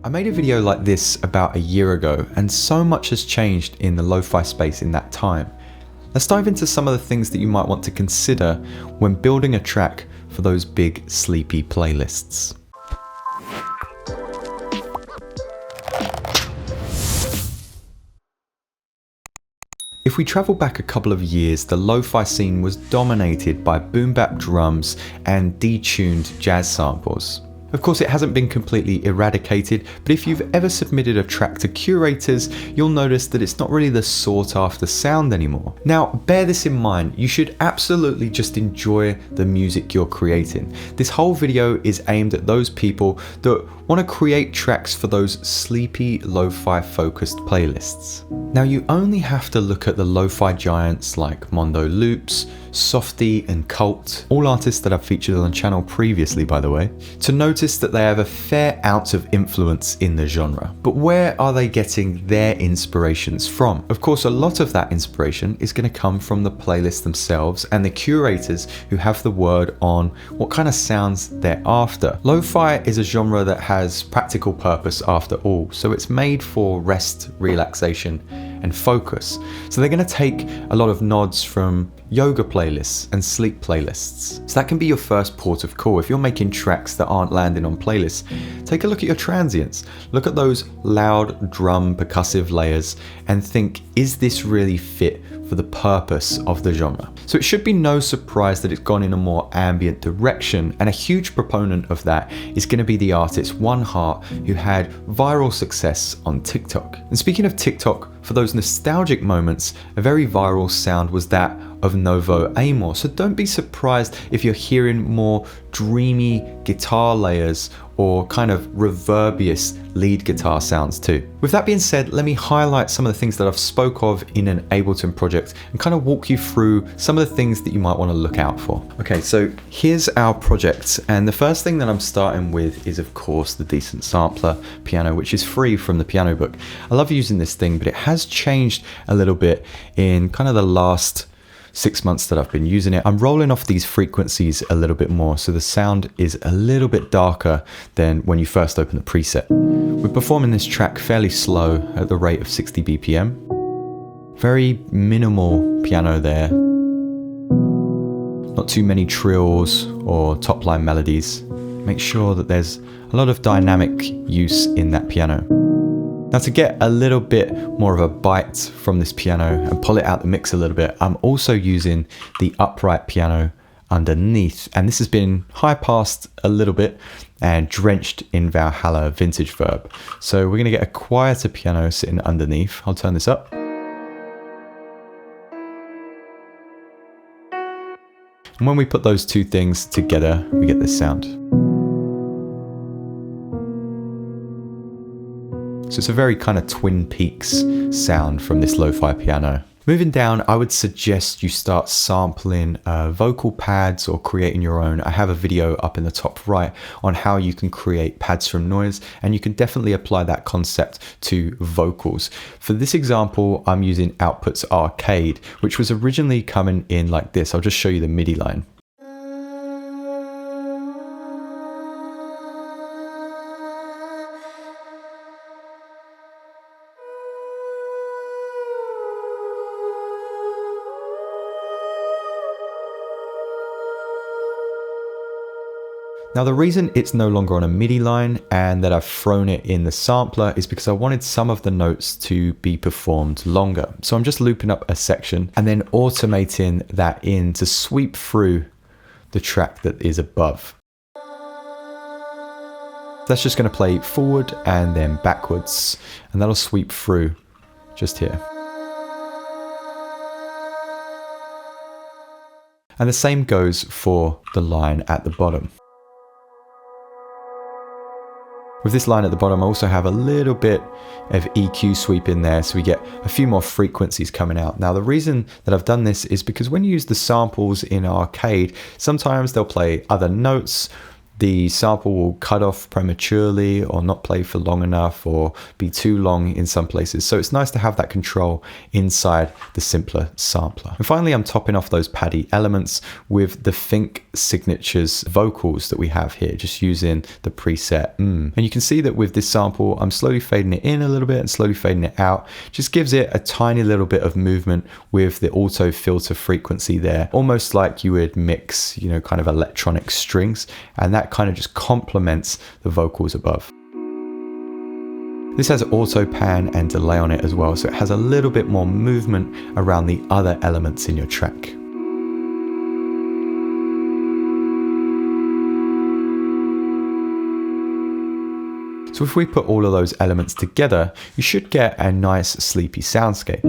I made a video like this about a year ago, and so much has changed in the lo-fi space in that time. Let's dive into some of the things that you might want to consider when building a track for those big sleepy playlists. If we travel back a couple of years, the lo-fi scene was dominated by boom bap drums and detuned jazz samples. Of course, it hasn't been completely eradicated, but if you've ever submitted a track to curators, you'll notice that it's not really the sought after sound anymore. Now, bear this in mind, you should absolutely just enjoy the music you're creating. This whole video is aimed at those people that want to create tracks for those sleepy lo-fi focused playlists. Now, you only have to look at the lo-fi giants like Mondo Loops, Softy and Cult, all artists that I've featured on the channel previously by the way, to notice that they have a fair ounce of influence in the genre. But where are they getting their inspirations from? Of course, a lot of that inspiration is going to come from the playlists themselves and the curators who have the word on what kind of sounds they're after. Lo-fi is a genre that has practical purpose after all, so it's made for rest, relaxation and focus. So they're going to take a lot of nods from yoga playlists and sleep playlists. So that can be your first port of call. If you're making tracks that aren't landing on playlists, take a look at your transients. Look at those loud drum percussive layers and think, is this really fit for the purpose of the genre? So it should be no surprise that it's gone in a more ambient direction, and a huge proponent of that is going to be the artist One Heart, who had viral success on TikTok. And speaking of TikTok, for those nostalgic moments, a very viral sound was that of Novo Amor. So don't be surprised if you're hearing more dreamy guitar layers or kind of reverbious lead guitar sounds too. With that being said, let me highlight some of the things that I've spoke of in an Ableton project and kind of walk you through some of the things that you might want to look out for. Okay, so here's our project, and the first thing that I'm starting with is of course the Decent Sampler piano, which is free from the piano book. I love using this thing, but it has changed a little bit in kind of the last 6 months that I've been using it. I'm rolling off these frequencies a little bit more, so the sound is a little bit darker than when you first open the preset. We're performing this track fairly slow at the rate of 60 BPM. Very minimal piano there. Not too many trills or top line melodies. Make sure that there's a lot of dynamic use in that piano. Now, to get a little bit more of a bite from this piano and pull it out the mix a little bit, I'm also using the upright piano underneath, and this has been high passed a little bit and drenched in Valhalla vintage verb. So we're going to get a quieter piano sitting underneath. I'll turn this up. And when we put those two things together, we get this sound. So it's a very kind of Twin Peaks sound from this lo-fi piano. Moving down, I would suggest you start sampling vocal pads or creating your own. I have a video up in the top right on how you can create pads from noise, and you can definitely apply that concept to vocals. For this example, I'm using Output's Arcade, which was originally coming in like this. I'll just show you the MIDI line. Now, the reason it's no longer on a MIDI line and that I've thrown it in the sampler is because I wanted some of the notes to be performed longer. So I'm just looping up a section and then automating that in to sweep through the track that is above. That's just going to play forward and then backwards, and that'll sweep through just here. And the same goes for the line at the bottom. With this line at the bottom, I also have a little bit of EQ sweep in there, so we get a few more frequencies coming out. Now, the reason that I've done this is because when you use the samples in Arcade, sometimes they'll play other notes, the sample will cut off prematurely or not play for long enough or be too long in some places. So it's nice to have that control inside the simpler sampler. And finally, I'm topping off those paddy elements with the Think Signatures vocals that we have here, just using the preset And you can see that with this sample, I'm slowly fading it in a little bit and slowly fading it out. Just gives it a tiny little bit of movement with the auto filter frequency there, almost like you would mix, you know, kind of electronic strings, and that kind of just complements the vocals above. This has auto pan and delay on it as well, so it has a little bit more movement around the other elements in your track. So if we put all of those elements together, you should get a nice sleepy soundscape.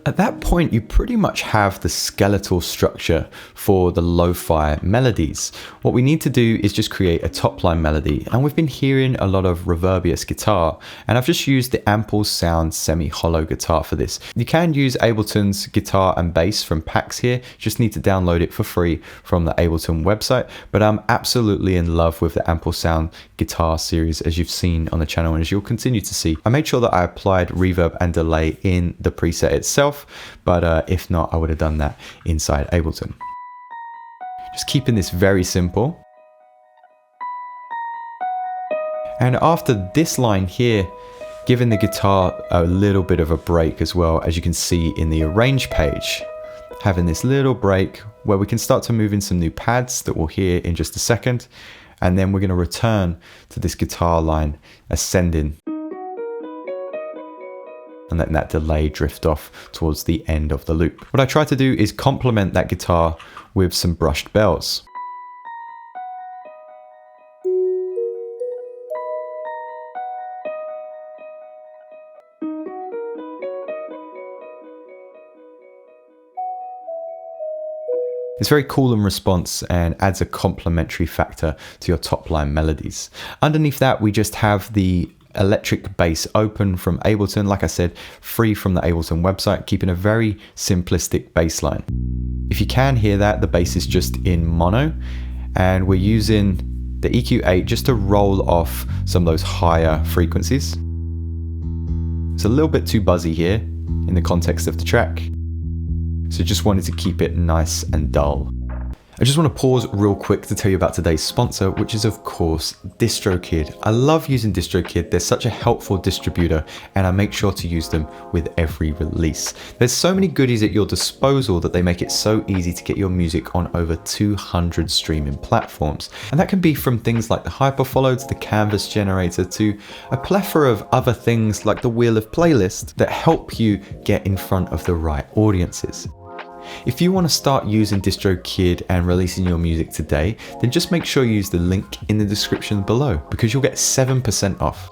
At that point, you pretty much have the skeletal structure for the lo-fi melodies. What we need to do is just create a top line melody, and we've been hearing a lot of reverbious guitar, and I've just used the Ample Sound semi-hollow guitar for this. You can use Ableton's guitar and bass from packs here, just need to download it for free from the Ableton website, but I'm absolutely in love with the Ample Sound guitar series, as you've seen on the channel and as you'll continue to see. I made sure that I applied reverb and delay in the preset itself, but if not, I would have done that inside Ableton. Just keeping this very simple. And after this line here, giving the guitar a little bit of a break as well, as you can see in the arrange page, having this little break where we can start to move in some new pads that we'll hear in just a second. And then we're going to return to this guitar line ascending, and letting that delay drift off towards the end of the loop. What I try to do is complement that guitar with some brushed bells. It's very cool in response and adds a complementary factor to your top line melodies. Underneath that, we just have the electric bass open from Ableton, like I said, free from the Ableton website, keeping a very simplistic bass line. If you can hear that, the bass is just in mono, and we're using the EQ8 just to roll off some of those higher frequencies. It's a little bit too buzzy here in the context of the track, so just wanted to keep it nice and dull. I just want to pause real quick to tell you about today's sponsor, which is of course DistroKid. I love using DistroKid. They're such a helpful distributor, and I make sure to use them with every release. There's so many goodies at your disposal that they make it so easy to get your music on over 200 streaming platforms. And that can be from things like the Hyperfollow to the Canvas generator to a plethora of other things like the Wheel of Playlist that help you get in front of the right audiences. If you want to start using DistroKid and releasing your music today, then just make sure you use the link in the description below, because you'll get 7% off.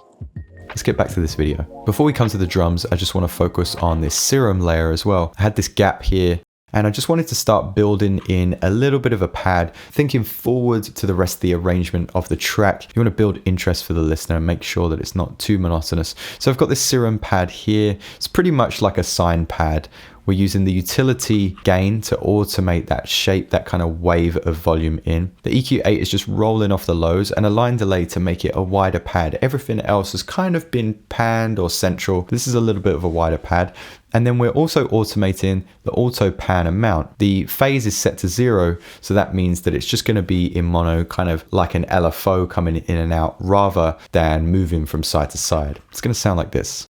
Let's get back to this video. Before we come to the drums, I just want to focus on this serum layer as well. I had this gap here, and I just wanted to start building in a little bit of a pad, thinking forward to the rest of the arrangement of the track. You want to build interest for the listener and make sure that it's not too monotonous. So I've got this serum pad here. It's pretty much like a sine pad. We're using the utility gain to automate that shape, that kind of wave of volume in. The EQ8 is just rolling off the lows, and a line delay to make it a wider pad. Everything else has kind of been panned or central. This is a little bit of a wider pad. And then we're also automating the auto pan amount. The phase is set to 0, so that means that it's just going to be in mono, kind of like an LFO coming in and out, rather than moving from side to side. It's going to sound like this.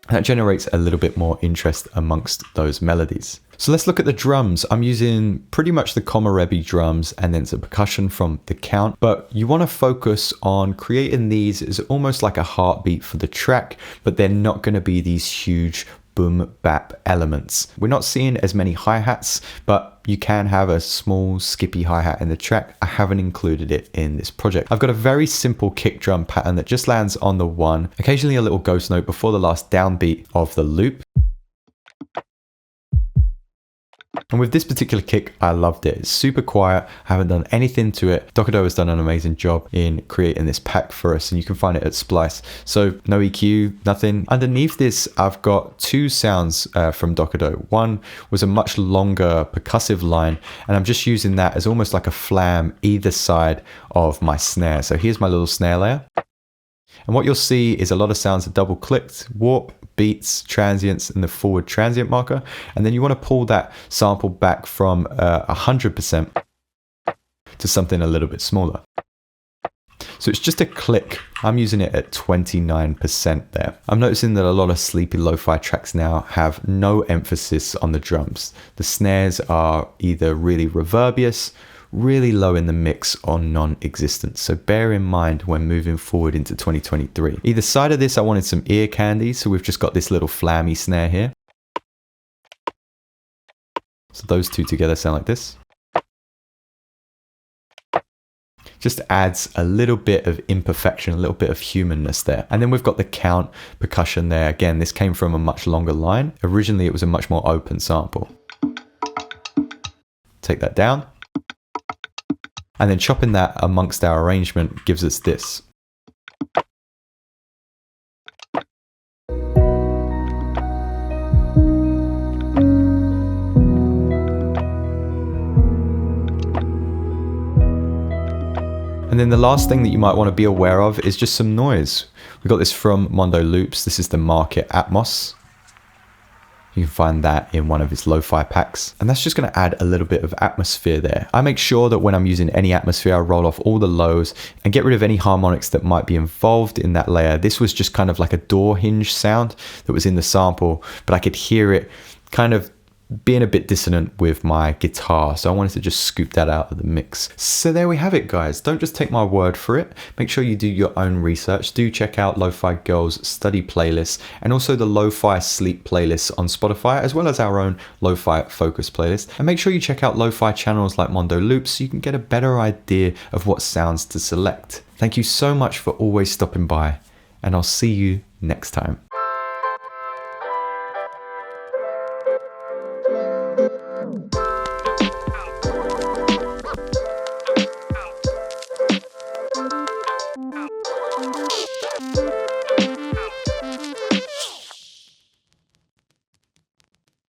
That generates a little bit more interest amongst those melodies. So let's look at the drums. I'm using pretty much the Komarebi drums and then some percussion from the Count, but you want to focus on creating these as almost like a heartbeat for the track, but they're not going to be these huge boom bap elements. We're not seeing as many hi-hats, but you can have a small skippy hi-hat in the track. I haven't included it in this project. I've got a very simple kick drum pattern that just lands on the 1, occasionally a little ghost note before the last downbeat of the loop. And with this particular kick, I loved it. It's super quiet. I haven't done anything to it. Docado has done an amazing job in creating this pack for us, and you can find it at Splice. So no EQ, nothing. Underneath this, I've got two sounds from Docado. One was a much longer percussive line, and I'm just using that as almost like a flam either side of my snare. So here's my little snare layer. And what you'll see is a lot of sounds are double clicked: warp, beats, transients, and the forward transient marker. And then you want to pull that sample back from 100% to something a little bit smaller. So it's just a click. I'm using it at 29% there. I'm noticing that a lot of sleepy lo-fi tracks now have no emphasis on the drums. The snares are either really reverbious, really low in the mix, or non-existent. So bear in mind when moving forward into 2023. Either side of this, I wanted some ear candy. So we've just got this little flammy snare here. So those two together sound like this. Just adds a little bit of imperfection, a little bit of humanness there. And then we've got the count percussion there. Again, this came from a much longer line. Originally, it was a much more open sample. Take that down. And then chopping that amongst our arrangement gives us this. And then the last thing that you might want to be aware of is just some noise. We got this from Mondo Loops. This is the Market Atmos. You can find that in one of his lo-fi packs. And that's just going to add a little bit of atmosphere there. I make sure that when I'm using any atmosphere, I roll off all the lows and get rid of any harmonics that might be involved in that layer. This was just kind of like a door hinge sound that was in the sample, but I could hear it kind of being a bit dissonant with my guitar, so I wanted to just scoop that out of the mix. So there we have it, guys. Don't just take my word for it. Make sure you do your own research. Do check out Lo-Fi Girls study playlists and also the Lo-Fi sleep playlists on Spotify, as well as our own Lo-Fi focus playlist. And make sure you check out Lo-Fi channels like Mondo Loops so you can get a better idea of what sounds to select. Thank you so much for always stopping by, and I'll see you next time.